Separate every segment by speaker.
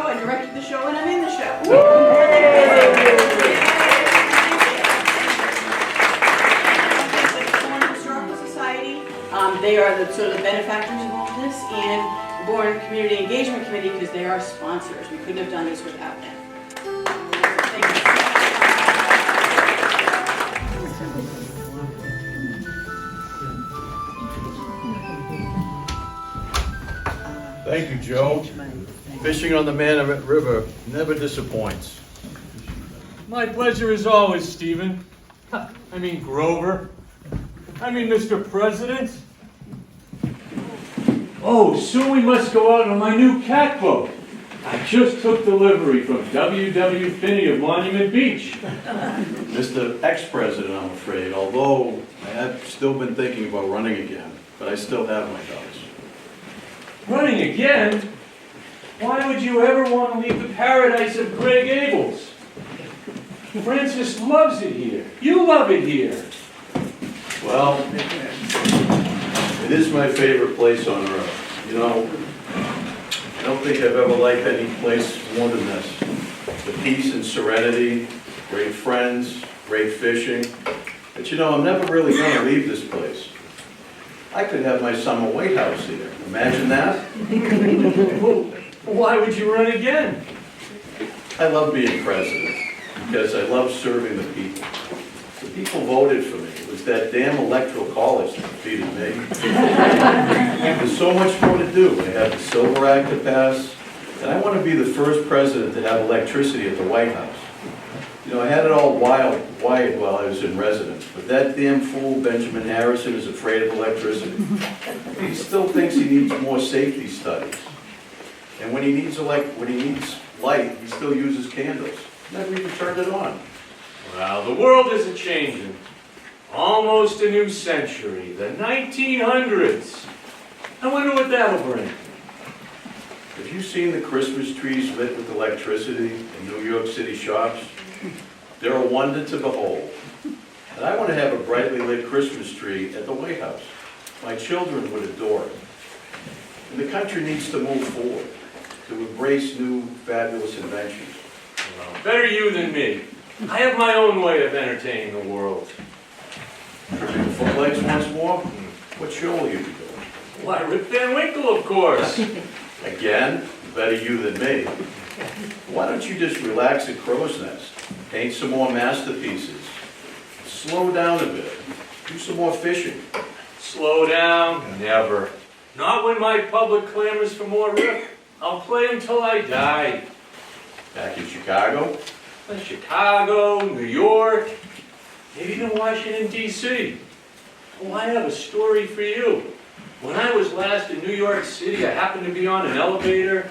Speaker 1: show, I directed the show, and I'm in the show. Bourne Historical Society, they are the sort of the benefactors of all this, and Bourne Community Engagement Committee, because they are sponsors. We couldn't have done this without them. Thank you.
Speaker 2: Thank you, Joe. Fishing on the Manamet River never disappoints.
Speaker 3: My pleasure as always, Stephen. I mean, Grover. I mean, Mr. President. Oh, soon we must go out on my new cat boat. I just took delivery from W.W. Finney of Monument Beach.
Speaker 2: Mr. Ex-President, I'm afraid, although I have still been thinking about running again, but I still have my doubts.
Speaker 3: Running again? Why would you ever want to leave the paradise of Gray Gables? Francis loves it here. You love it here.
Speaker 2: Well, it is my favorite place on earth. You know, I don't think I've ever liked any place more than this. The peace and serenity, great friends, great fishing. But you know, I'm never really going to leave this place. I could have my summer White House here. Imagine that.
Speaker 3: Well, why would you run again?
Speaker 2: I love being president because I love serving the people. The people voted for me. It was that damn electoral college that defeated me. There's so much more to do. I have the Silver Act to pass, and I want to be the first president to have electricity at the White House. You know, I had it all wired while I was in residence, but that damn fool Benjamin Harrison is afraid of electricity. He still thinks he needs more safety studies. And when he needs light, he still uses candles. Never even turned it on.
Speaker 3: Well, the world is a-changing. Almost a new century, the 1900s. I wonder what that'll bring.
Speaker 2: Have you seen the Christmas trees lit with electricity in New York City shops? They're a wonder to behold. And I want to have a brightly lit Christmas tree at the White House. My children would adore it. And the country needs to move forward, to embrace new, fabulous inventions.
Speaker 3: Well, better you than me. I have my own way of entertaining the world.
Speaker 2: Tripping the footlegs once more? What show will you be doing?
Speaker 3: Why, Rip Van Winkle, of course.
Speaker 2: Again, better you than me. Why don't you just relax at Crow's Nest? Paint some more masterpieces. Slow down a bit. Do some more fishing.
Speaker 3: Slow down? Never. Not when my public clamors for more Rip. I'll play until I die.
Speaker 2: Back in Chicago?
Speaker 3: Chicago, New York, maybe even Washington, D.C. Oh, I have a story for you. When I was last in New York City, I happened to be on an elevator.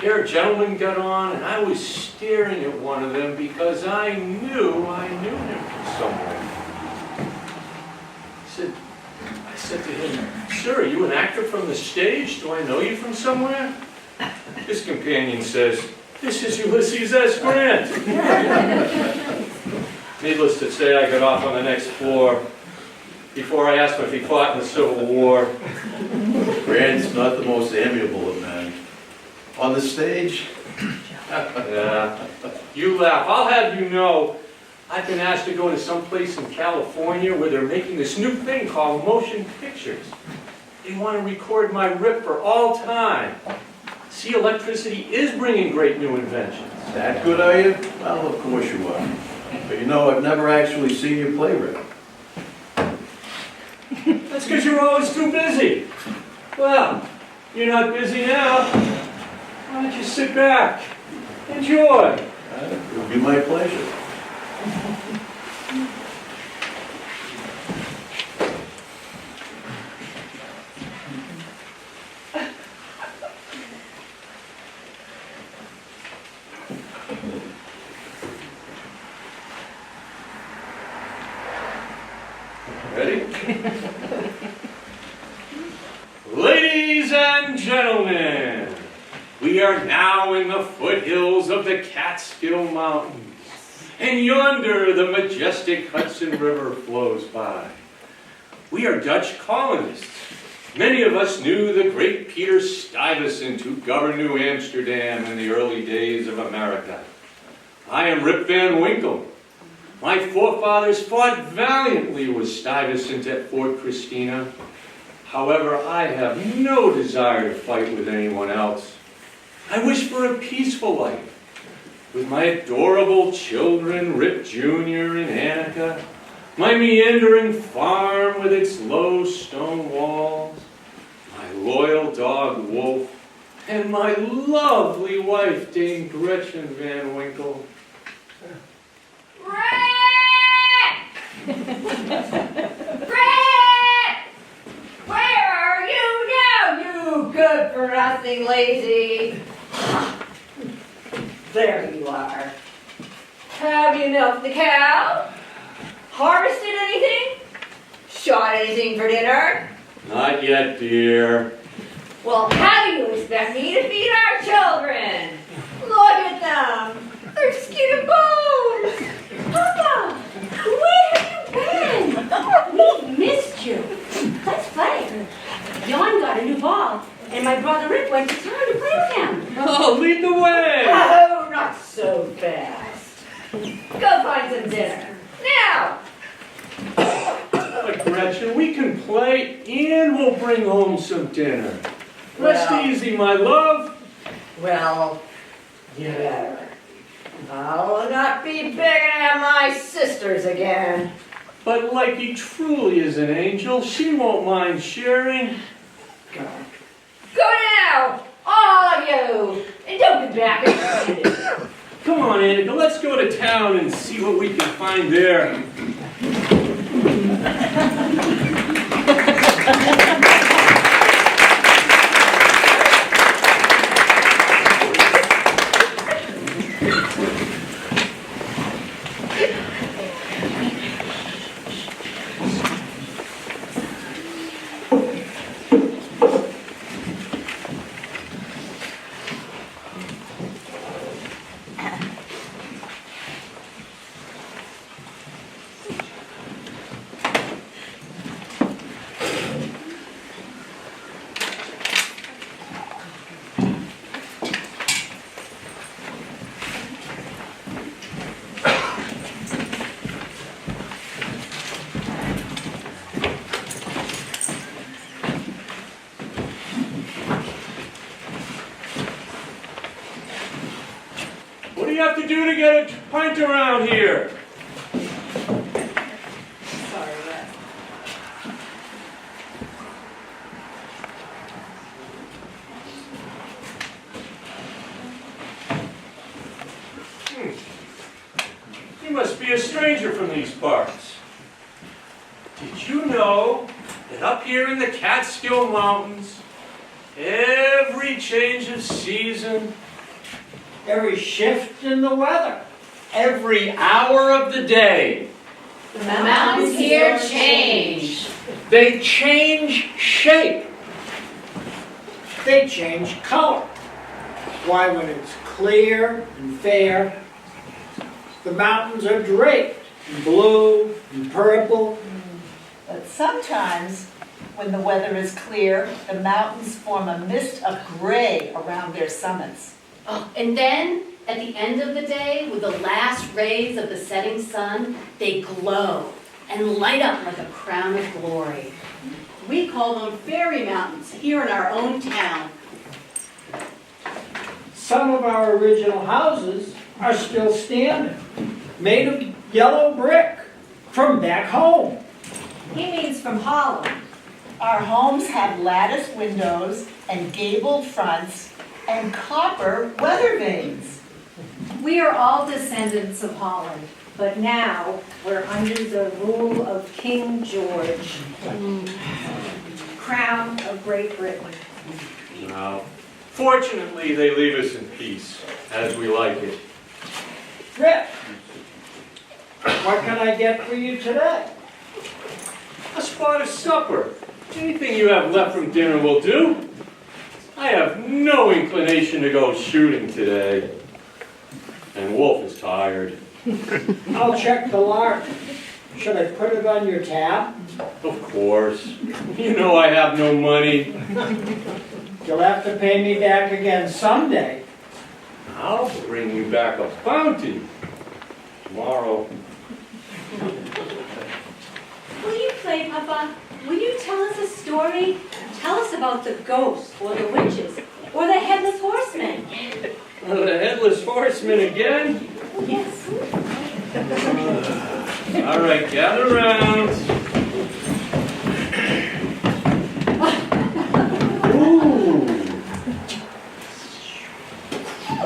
Speaker 3: There a gentleman got on, and I was staring at one of them because I knew him from somewhere. I said to him, "Sir, are you an actor from the stage? Do I know you from somewhere?" His companion says, "This is Ulysses S. Grant." Needless to say, I got off on the next floor before I asked him if he fought in the Civil War.
Speaker 2: Grant's not the most amiable of men. On the stage?
Speaker 3: Yeah. You laugh. I'll have you know, I've been asked to go to some place in California where they're making this new thing called motion pictures. They want to record my Rip for all time. See, electricity is bringing great new inventions.
Speaker 2: That good, are you? Well, of course you are. But you know, I've never actually seen you play Rip.
Speaker 3: That's because you're always too busy. Well, you're not busy now. Why don't you sit back? Enjoy.
Speaker 2: It would be my pleasure.
Speaker 3: Ready? Ladies and gentlemen, we are now in the foothills of the Catskill Mountains, and yonder the majestic Hudson River flows by. We are Dutch colonists, Many of us knew the great Peter Stuyvesant who governed New Amsterdam in the early days of America. I am Rip Van Winkle. My forefathers fought valiantly with Stuyvesant at Fort Christina. However, I have no desire to fight with anyone else. I wish for a peaceful life with my adorable children, Rip Jr. and Annika, my meandering farm with its low stone walls, my loyal dog Wolf, and my lovely wife Dame Gretchen Van Winkle.
Speaker 4: Where are you now, you good-for-nothing lazy? There you are. Have you milked the cow? Harvested anything? Shot anything for dinner?
Speaker 3: Not yet, dear.
Speaker 4: Well, how do you expect me to feed our children? Look at them. They're skin and bones. Papa, where have you been? We missed you. Let's play. Jan got a new ball, and my brother Rick went to town to play with him.
Speaker 3: Oh, lead the way!
Speaker 4: Oh, not so fast. Go find some dinner. Now!
Speaker 3: But Gretchen, we can play and we'll bring home some dinner. Rest
Speaker 4: Well.
Speaker 3: easy, my love.
Speaker 4: Well, you better. I'll not be begging to have my sisters again.
Speaker 3: But like he truly is an angel, she won't mind sharing.
Speaker 4: Go. Go now, all of you, and don't be back empty-handed.
Speaker 3: Come on, Annika, let's go to town and see what we can find there. What do you have to do to get a pint around here?
Speaker 4: Sorry, Red.
Speaker 3: You must be a stranger from these parts. Did you know that up here in the Catskill Mountains, every change of season,
Speaker 5: Every shift in the weather, every hour of the day,
Speaker 4: The mountains here change.
Speaker 5: they change shape. They change color. Why, when it's clear and fair, the mountains are draped in blue and purple.
Speaker 6: But sometimes, when the weather is clear, the mountains form a mist of gray around their summits.
Speaker 7: Oh, and then, at the end of the day, with the last rays of the setting sun, they glow and light up like a crown of glory.
Speaker 1: We call them fairy mountains here in our own town.
Speaker 5: Some of our original houses are still standing, made of yellow brick from back home.
Speaker 4: He means from Holland.
Speaker 6: Our homes have latticed windows and gabled fronts and copper weather vanes.
Speaker 8: We are all descendants of Holland, but now we're under the rule of King George, Crown of Great Britain.
Speaker 3: Now, fortunately, they leave us in peace, as we like it.
Speaker 5: Rip, what can I get for you today?
Speaker 3: A spot of supper. Anything you have left from dinner will do. I have no inclination to go shooting today. And Wolf is tired.
Speaker 5: I'll check the lark. Should I put it on your tab?
Speaker 3: Of course. You know I have no money.
Speaker 5: You'll have to pay me back again someday.
Speaker 3: I'll bring you back a bounty tomorrow.
Speaker 4: Will you play, Papa? Will you tell us a story? Tell us about the ghosts or the witches or the headless horseman.
Speaker 3: The headless horseman again?
Speaker 4: Yes.
Speaker 3: All right, gather around. Ooh.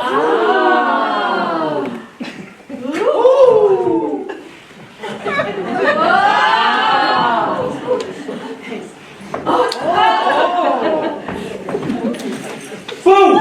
Speaker 4: Ah.
Speaker 3: Ooh. Boom!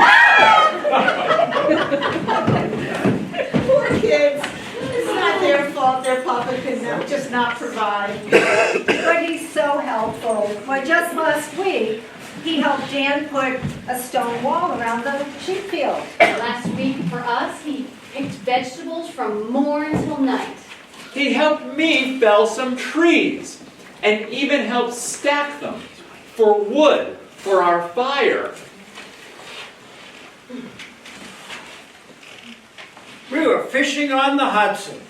Speaker 6: Poor kids. It's not their fault their papa can just not provide.
Speaker 8: But he's so helpful. Why, just last week, he helped Dan put a stone wall around the sheep field.
Speaker 7: Last week for us, he picked vegetables from morn till night.
Speaker 9: He helped me fell some trees and even helped stack them for wood for our fire.
Speaker 5: We were fishing on the Hudson.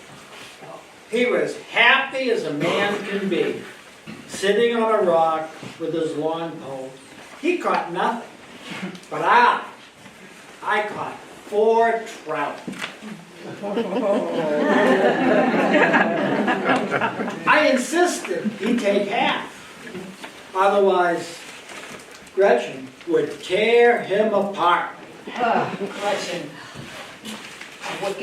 Speaker 5: He was happy as a man can be, sitting on a rock with his long pole. He caught nothing, but I caught 4 trout. I insisted he take half, otherwise Gretchen would tear him apart.
Speaker 6: Gretchen.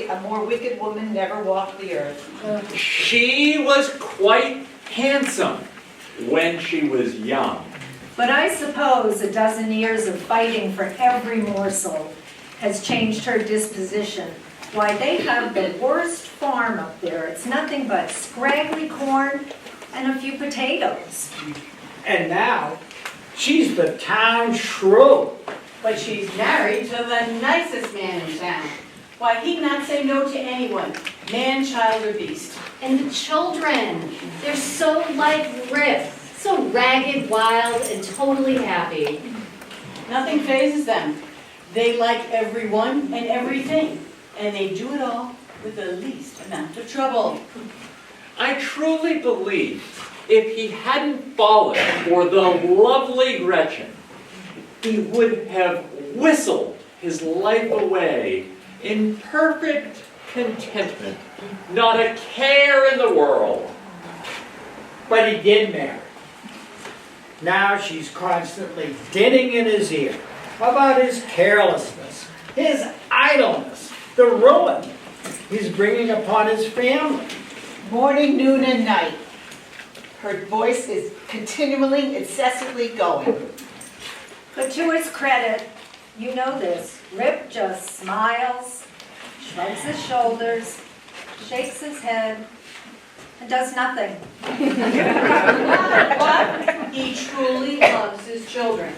Speaker 6: A more wicked woman never walked the earth.
Speaker 9: She was quite handsome when she was young.
Speaker 8: But I suppose a dozen years of fighting for every morsel has changed her disposition. Why, they have the worst farm up there. It's nothing but scraggly corn and a few potatoes.
Speaker 5: And now, she's the town shrew.
Speaker 1: But she's married to the nicest man in town. Why, he'd not say no to anyone, man, child, or beast.
Speaker 7: And the children, they're so like Rip, so ragged, wild, and totally happy.
Speaker 1: Nothing phases them. They like everyone and everything, and they do it all with the least amount of trouble.
Speaker 9: I truly believe if he hadn't fallen for the lovely Gretchen, he would have whistled his life away in perfect contentment, not a care in the world.
Speaker 5: But he did marry. Now she's constantly dinning in his ear about his carelessness, his idleness, the ruin he's bringing upon his family.
Speaker 6: Morning, noon, and night. Her voice is continually, incessantly going.
Speaker 8: But to his credit, you know this, Rip just smiles, shrugs his shoulders, shakes his head, and does nothing.
Speaker 1: But he truly loves his children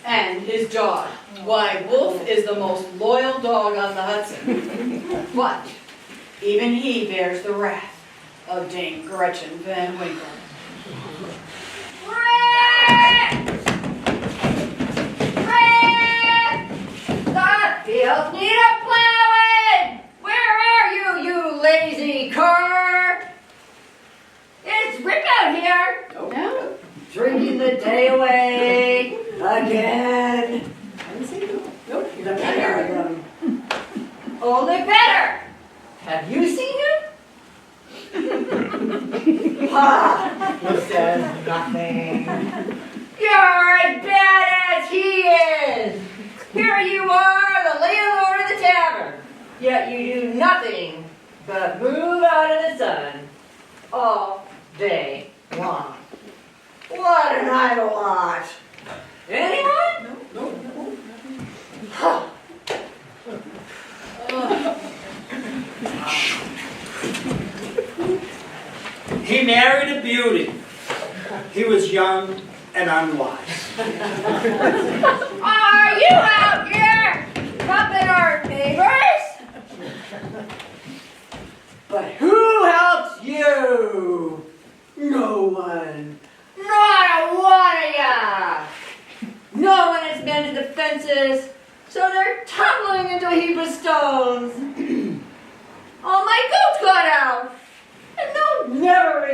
Speaker 1: and his dog. Why, Wolf is the most loyal dog on the Hudson. But even he bears the wrath of Dame Gretchen Van Winkle.
Speaker 4: The fields need a plowing! Where are you, you lazy cur? It's Rip out here!
Speaker 1: No.
Speaker 4: Drinking the day away again.
Speaker 1: Nope, he's not there.
Speaker 4: Only better. Have you seen him?
Speaker 6: He says nothing.
Speaker 4: You're as bad as he is. Here you are, the landlord of the tavern. Yet you do nothing but move out of the sun all day long. What an idle lot. Anyone?
Speaker 1: No.
Speaker 4: Huh.
Speaker 5: He married a beauty. He was young and unwise.
Speaker 4: Are you out here helping our neighbors? But who helps you? No one.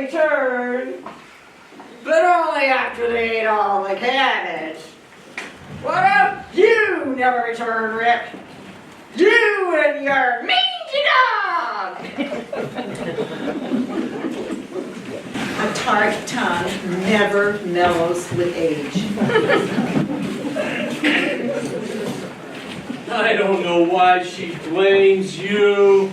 Speaker 4: return, but only after they ate all the cabbage. What if you never return, Rip? You and your mangy dog!
Speaker 6: A tart tongue never mellows with age.
Speaker 3: I don't know why she blames you,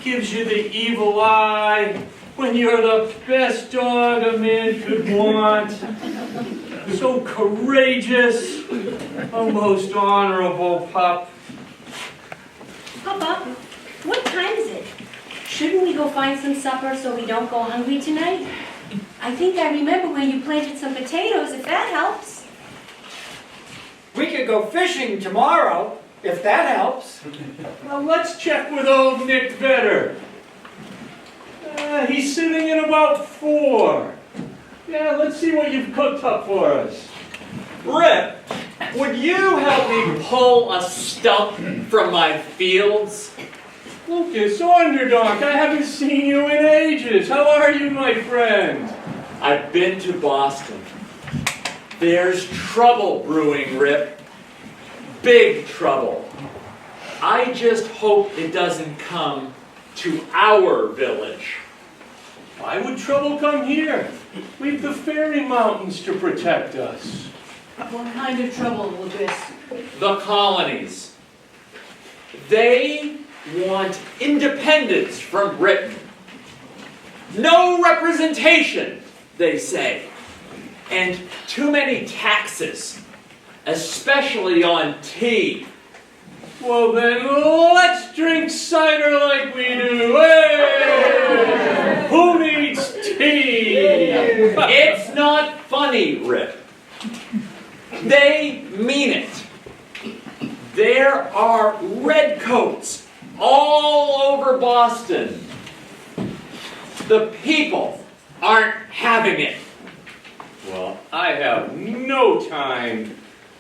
Speaker 3: gives you the evil eye, when you're the best dog a man could want. So courageous, a most honorable pup.
Speaker 10: Papa, what time is it? Shouldn't we go find some supper so we don't go hungry tonight? I think I remember where you planted some potatoes, if that helps.
Speaker 5: We could go fishing tomorrow, if that helps.
Speaker 3: Well, let's check with old Nick Vedder. He's sitting in about 4. Yeah, let's see what you've cooked up for us.
Speaker 9: Rip, would you help me pull a stump from my fields?
Speaker 3: Lucas, Underdog, I haven't seen you in ages. How are you, my friend?
Speaker 9: I've been to Boston. There's trouble brewing, Rip. Big trouble. I just hope it doesn't come to our village.
Speaker 3: Why would trouble come here? We've the Fairy Mountains to protect us.
Speaker 1: What kind of trouble will this?
Speaker 9: The colonies. They want independence from Britain. No representation, they say. And too many taxes, especially on tea.
Speaker 3: Well then, let's drink cider like we do. Hey! Who needs tea?
Speaker 9: It's not funny, Rip. They mean it. There are redcoats all over Boston. The people aren't having it.
Speaker 3: Well, I have no time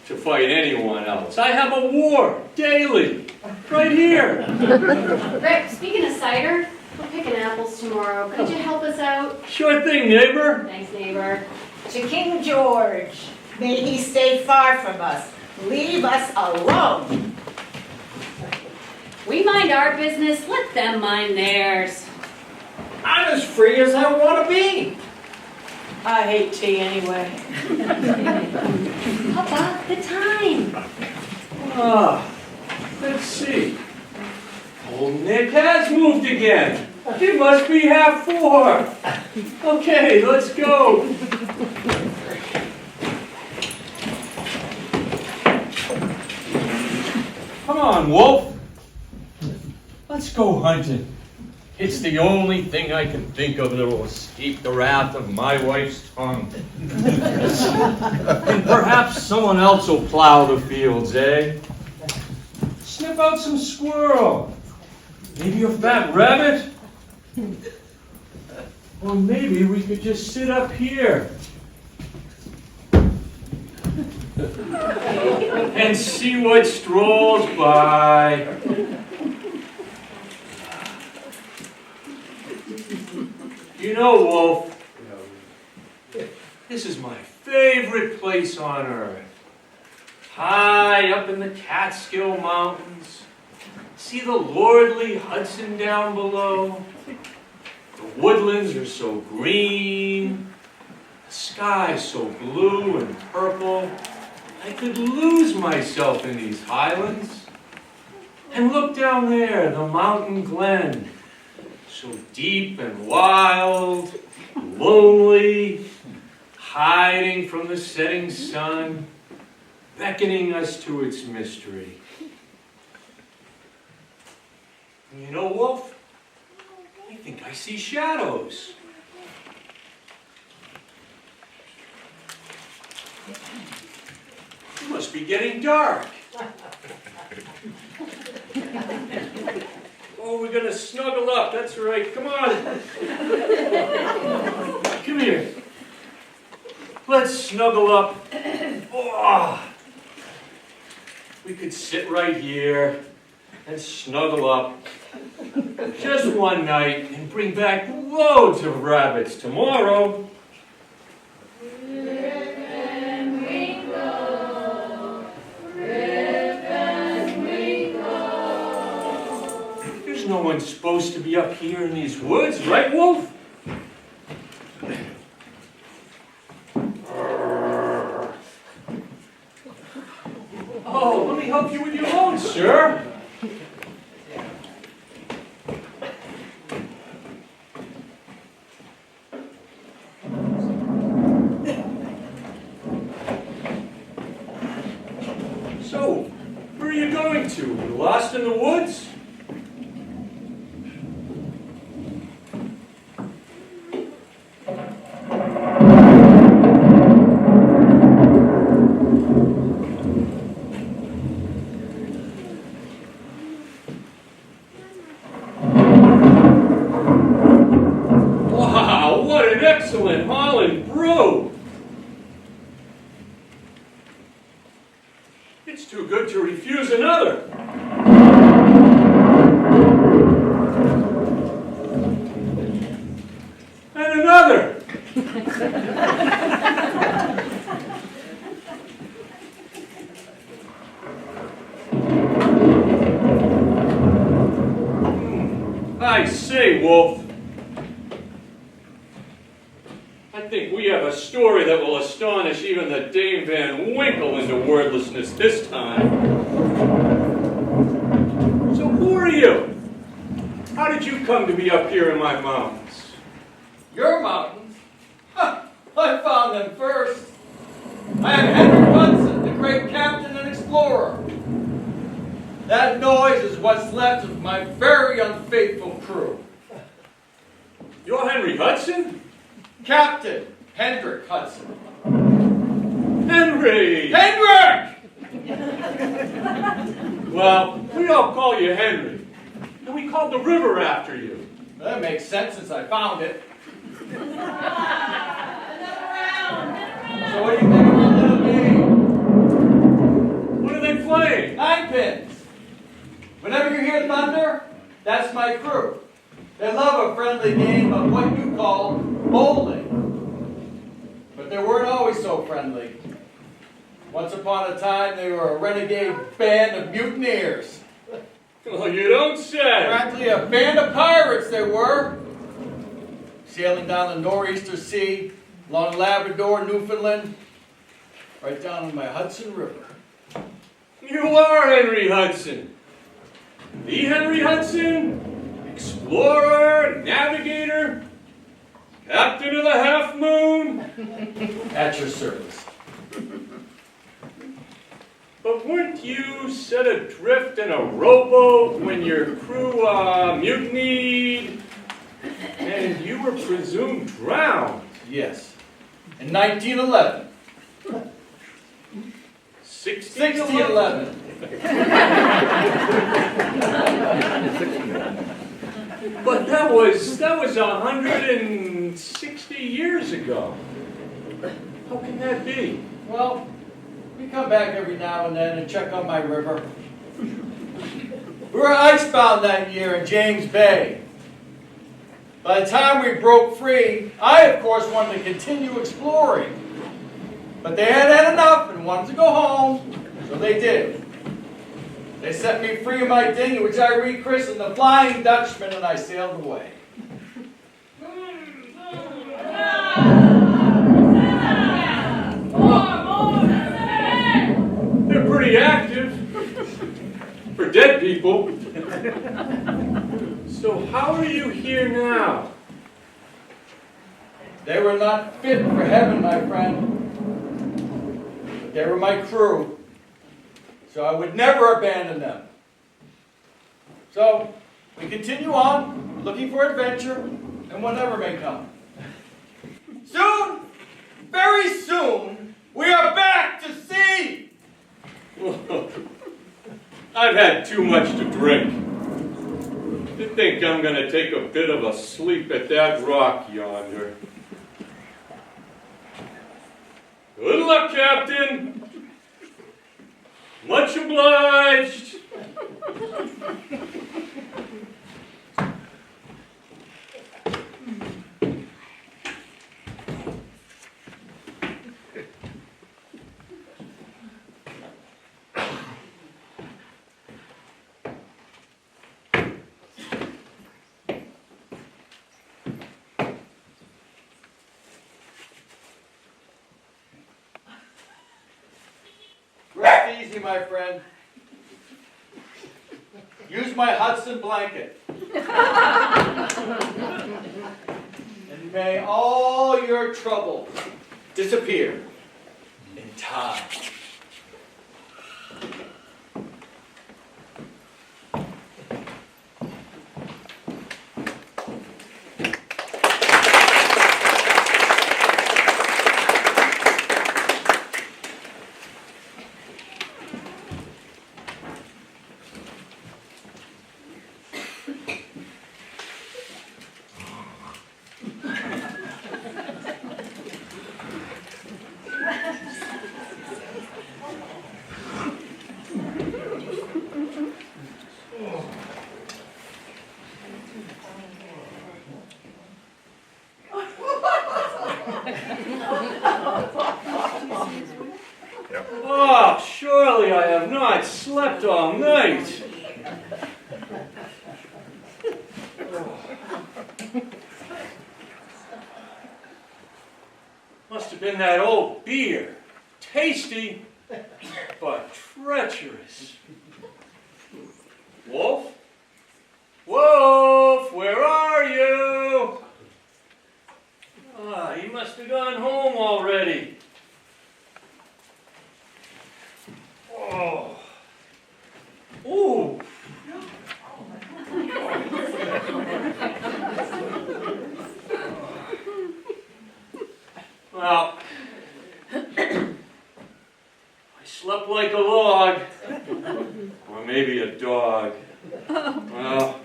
Speaker 3: to fight anyone else. I have a war daily, right here.
Speaker 7: Rick, speaking of cider, we're picking apples tomorrow. Could you help us out?
Speaker 3: Sure thing, neighbor.
Speaker 7: Thanks, neighbor.
Speaker 6: To King George, may he stay far from us. Leave us alone.
Speaker 7: We mind our business, let them mind theirs.
Speaker 5: I'm as free as I want to be.
Speaker 1: I hate tea anyway.
Speaker 10: Papa, the time.
Speaker 3: Let's see. Old Nick has moved again. It must be 4:30. Okay, let's go. Come on, Wolf. Let's go hunting. It's the only thing I can think of that will escape the wrath of my wife's tongue. And perhaps someone else will plow the fields, eh? Sniff out some squirrel. Maybe a fat rabbit. Or maybe we could just sit up here and see what strolls by. You know, Wolf, this is my favorite place on earth. High up in the Catskill Mountains, see the lordly Hudson down below. The woodlands are so green, the sky so blue and purple. I could lose myself in these highlands. And look down there, the mountain glen. So deep and wild, lonely, hiding from the setting sun, beckoning us to its mystery. And you know, Wolf, I think I see shadows. It must be getting dark. Oh, we're gonna snuggle up, that's right, come on. Come here. Let's snuggle up. Oh. We could sit right here and snuggle up just one night and bring back loads of rabbits tomorrow. There's no one supposed to be up here in these woods, right, Wolf? Oh, let me help you with your load, sir. So, where are you going to? You lost in the woods? Wow, what an excellent Holland brew! It's too good to refuse another. And another. I say, Wolf, I think we have a story that will astonish even the Dame Van Winkle into wordlessness this time. So who are you? How did you come to be up here in my mountains?
Speaker 11: Your mountains? Huh, I found them first. I am Henry Hudson, the great captain and explorer. That noise is what's left of my very unfaithful crew.
Speaker 3: You're Henry Hudson?
Speaker 11: Captain Hendrick Hudson.
Speaker 3: Henry!
Speaker 11: Hendrick!
Speaker 3: Well, we all call you Henry. And we called the river after you.
Speaker 11: That makes sense since I found it. So what do you think of my little game?
Speaker 3: What are they playing?
Speaker 11: Nine pins. Whenever you hear thunder, that's my crew. They love a friendly game of what you call bowling. But they weren't always so friendly. Once upon a time, they were a renegade band of mutineers.
Speaker 3: Oh, you don't say.
Speaker 11: Practically a band of pirates they were. Sailing down the Nor'easter Sea, along Labrador, Newfoundland, right down on my Hudson River.
Speaker 3: You are Henry Hudson. The Henry Hudson? Explorer, navigator, captain of the Half Moon?
Speaker 11: At your service.
Speaker 3: But weren't you set adrift in a rowboat when your crew mutinied and you were presumed drowned?
Speaker 11: Yes. In 1911.
Speaker 3: 1611. But that was 160 years ago. How can that be?
Speaker 11: Well, we come back every now and then and check on my river. We were icebound that year in James Bay. By the time we broke free, I, of course, wanted to continue exploring. But they had had enough and wanted to go home, so they did. They set me free of my dinghy, which I rechristened the Flying Dutchman, and I sailed away.
Speaker 3: They're pretty active for dead people. So how are you here now?
Speaker 11: They were not fit for heaven, my friend. But they were my crew. So I would never abandon them. So we continue on, looking for adventure, and whatever may come. Soon, very soon, we are back to sea!
Speaker 3: I've had too much to drink. I think I'm going to take a bit of a sleep at that rock yonder. Good luck, Captain! Much obliged.
Speaker 11: Rest easy, my friend. Use my Hudson blanket. And may all your trouble disappear in time.
Speaker 3: Oh, surely I have not slept all night. Must have been that old beer. Tasty, but treacherous. Wolf? Wolf, where are you? Ah, he must have gone home already. Oh. Ooh. Well, I slept like a log, or maybe a dog. Well,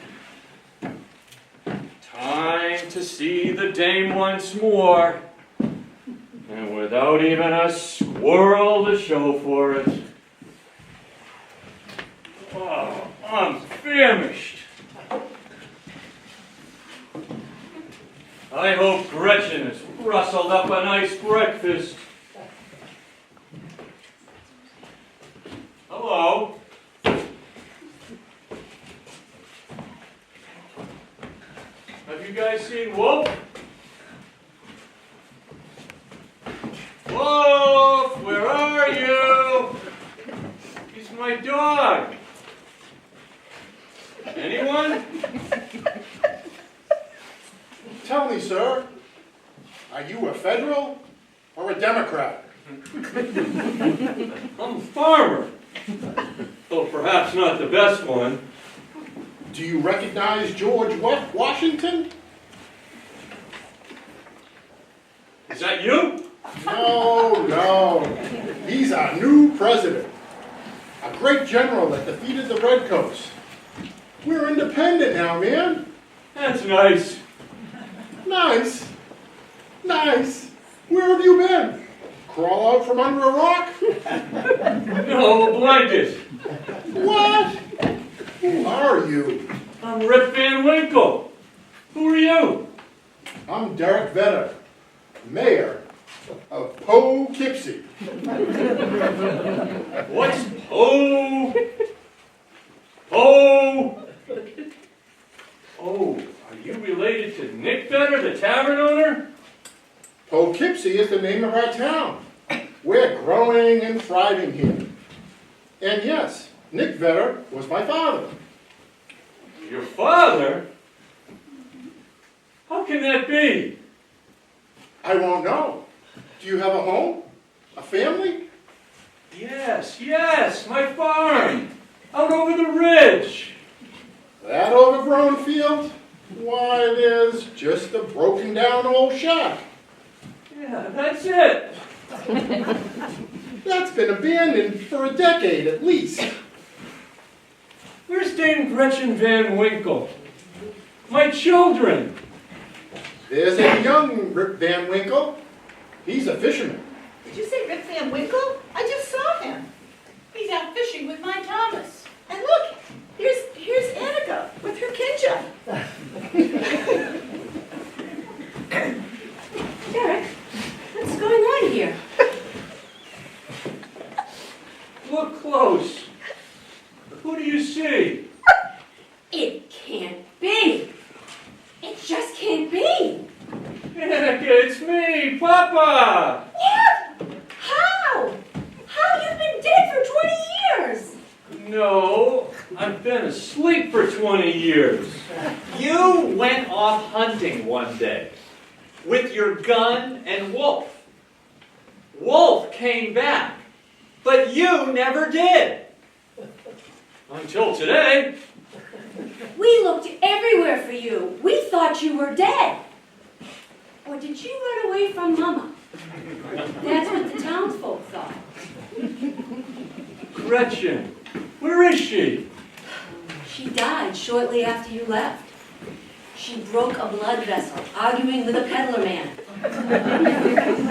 Speaker 3: time to see the dame once more, and without even a squirrel to show for it. Oh, I'm famished. I hope Gretchen has rustled up a nice breakfast. Hello. Have you guys seen Wolf? Wolf, where are you? He's my dog. Anyone?
Speaker 12: Tell me, sir, are you a federal or a Democrat?
Speaker 3: I'm a farmer, though perhaps not the best one.
Speaker 12: Do you recognize George Washington?
Speaker 3: Is that you?
Speaker 12: No. He's our new president. A great general that defeated the Redcoats. We're independent now, man.
Speaker 3: That's nice.
Speaker 12: Nice. Where have you been? Crawl out from under a rock?
Speaker 3: No, a blanket.
Speaker 12: What? Who are you?
Speaker 3: I'm Rip Van Winkle. Who are you?
Speaker 12: I'm Derek Vedder, mayor of Poughkeepsie.
Speaker 3: What's Po? Oh, are you related to Nick Vedder, the tavern owner?
Speaker 12: Poughkeepsie is the name of our town. We're growing and thriving here. And yes, Nick Vedder was my father.
Speaker 3: Your father? How can that be?
Speaker 12: I won't know. Do you have a home? A family?
Speaker 3: Yes, my farm. Out over the ridge.
Speaker 12: That overgrown field? Why, there's just a broken down old shack.
Speaker 3: Yeah, that's it.
Speaker 12: That's been abandoned for a decade at least.
Speaker 3: Where's Dame Gretchen Van Winkle? My children.
Speaker 12: There's a young Rip Van Winkle. He's a fisherman.
Speaker 6: Did you say Rip Van Winkle? I just saw him. He's
Speaker 1: out fishing with my Thomas.
Speaker 6: And look, here's Annika with her Kinja.
Speaker 10: Derek, what's going on here?
Speaker 3: Look close. Who do you see?
Speaker 10: It can't be. It just can't be.
Speaker 3: Annika, it's me, Papa!
Speaker 10: What? How? How? You've been dead for 20 years.
Speaker 3: No, I've been asleep for 20 years.
Speaker 9: You went off hunting one day with your gun and Wolf. Wolf came back, but you never did.
Speaker 3: Until today.
Speaker 10: We looked everywhere for you. We thought you were dead. Or did you run away from Mama? That's what the townsfolk thought.
Speaker 3: Gretchen, where is she?
Speaker 10: She died shortly after you left. She broke a blood vessel, arguing with a peddler man.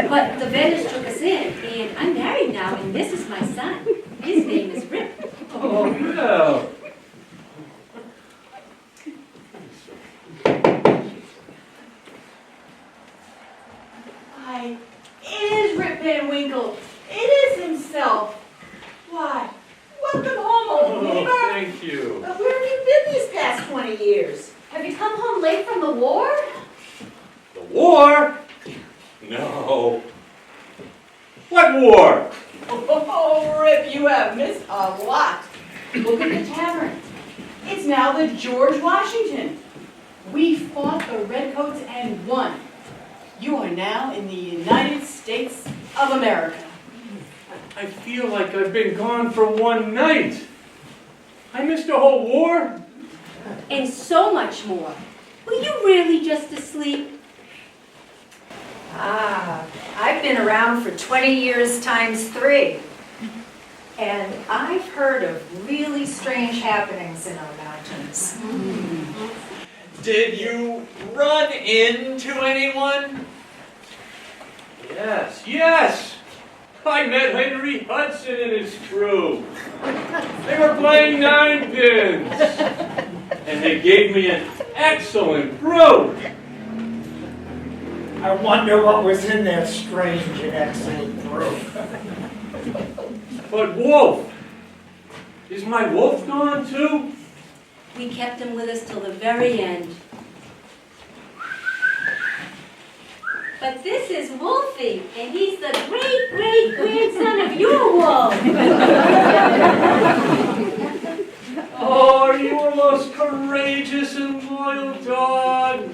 Speaker 10: But the vendors took us in, and I'm married now, and this is my son. His name is Rip.
Speaker 3: Oh, well.
Speaker 1: Why, it is Rip Van Winkle. It is himself. Why, welcome home, old neighbor.
Speaker 3: Oh, thank you.
Speaker 6: But where have you been these past 20 years?
Speaker 7: Have you come home late from the war?
Speaker 3: The war? No. What war?
Speaker 1: Oh, Rip, you have missed a lot. Look at the tavern. It's now the George Washington. We fought the Redcoats and won. You are now in the United States of America.
Speaker 3: I feel like I've been gone for one night. I missed a whole war.
Speaker 10: And so much more. Were you really just asleep?
Speaker 8: I've been around for 20 years times 3. And I've heard of really strange happenings in our mountains.
Speaker 9: Did you run into anyone?
Speaker 3: Yes. I met Henry Hudson and his crew. They were playing 9 pins. And they gave me an excellent brew.
Speaker 5: I wonder what was in that strange and excellent brew.
Speaker 3: But Wolf, is my Wolf gone too?
Speaker 10: We kept him with us till the very end. But this is Wolfie, and he's the great-great-grandson of your Wolf.
Speaker 3: Oh, you are most courageous and loyal dog.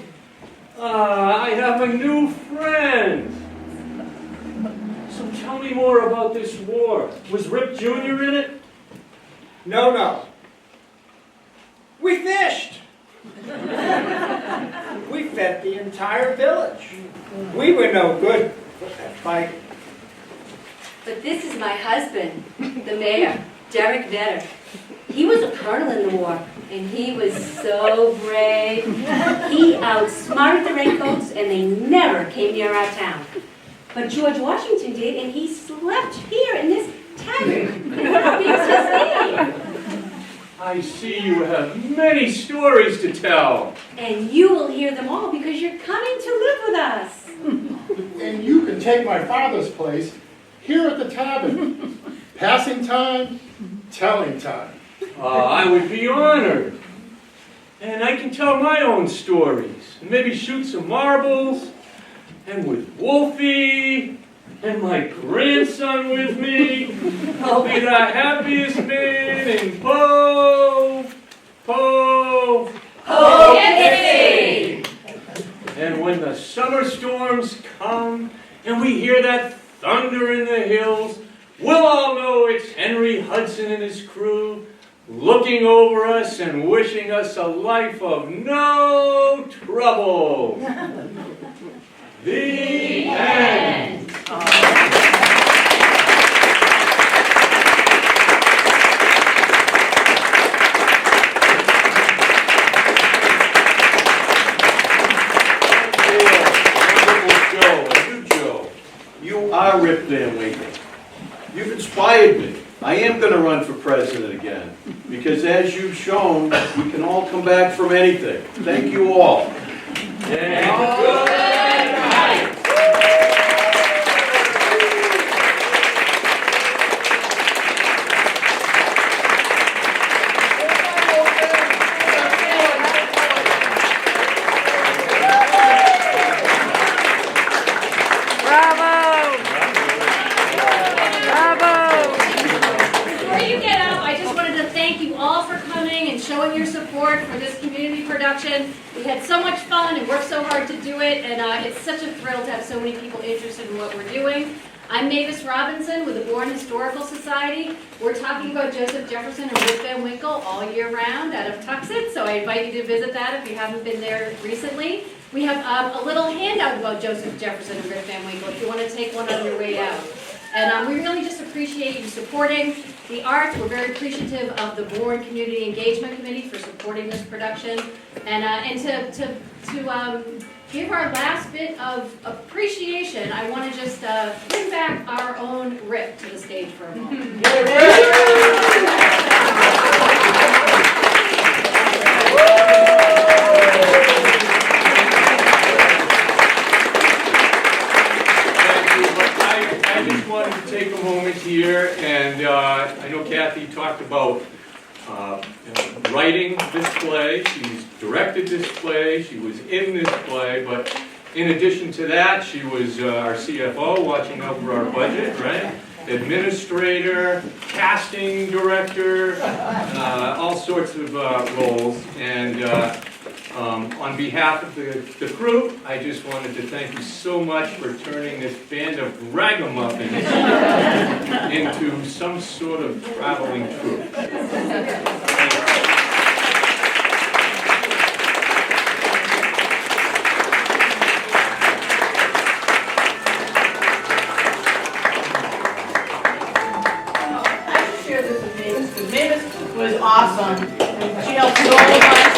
Speaker 3: I have a new friend. So tell me more about this war. Was Rip Jr. in it?
Speaker 5: No. We fished. We fed the entire village. We were no good at fighting.
Speaker 10: But this is my husband, the mayor, Derek Vetter. He was a colonel in the war, and he was so brave. He outsmarted the Redcoats, and they never came near our town. But George Washington did, and he slept here in this tavern. It's his name.
Speaker 3: I see you have many stories to tell.
Speaker 10: And you will hear them all because you're coming to live with us.
Speaker 12: And you can take my father's place here at the tavern. Passing time, telling time.
Speaker 3: I would be honored. And I can tell my own stories. And maybe shoot some marbles. And with Wolfie and my grandson with me, I'll be the happiest man in
Speaker 10: Poughkeepsie!
Speaker 3: And when the summer storms come and we hear that thunder in the hills, we'll all know it's Henry Hudson and his crew looking over us and wishing us a life of no trouble. The end.
Speaker 2: You are Rip Van Winkle. You've inspired me. I am going to run for president again, because as you've shown, we can all come back from anything. Thank you all.
Speaker 7: Before you get up, I just wanted to thank you all for coming and showing your support for this community production. We had so much fun and worked so hard to do it, and it's such a thrill to have so many people interested in what we're doing. I'm Mavis Robinson with the Bourne Historical Society. We're talking about Joseph Jefferson and Rip Van Winkle all year round out of Tuxedo, so I invite you to visit that if you haven't been there recently. We have a little handout about Joseph Jefferson and Rip Van Winkle if you want to take one on your way out. And we really just appreciate you supporting the arts. We're very appreciative of the Bourne Community Engagement Committee for supporting this production. And to give our last bit of appreciation, I want to just bring back our own Rip to the stage for a moment.
Speaker 3: I just wanted to take a moment here, and I know Kathy talked about writing this play. She's directed this play. She was in this play, but in addition to that, she was our CFO, watching over our budget, right? Administrator, casting director, all sorts of roles. And on behalf of the crew, I just wanted to thank you so much for turning this band of ragamuffins into some sort of traveling troupe.
Speaker 1: I share this with Mavis, because Mavis was awesome. She helped so much.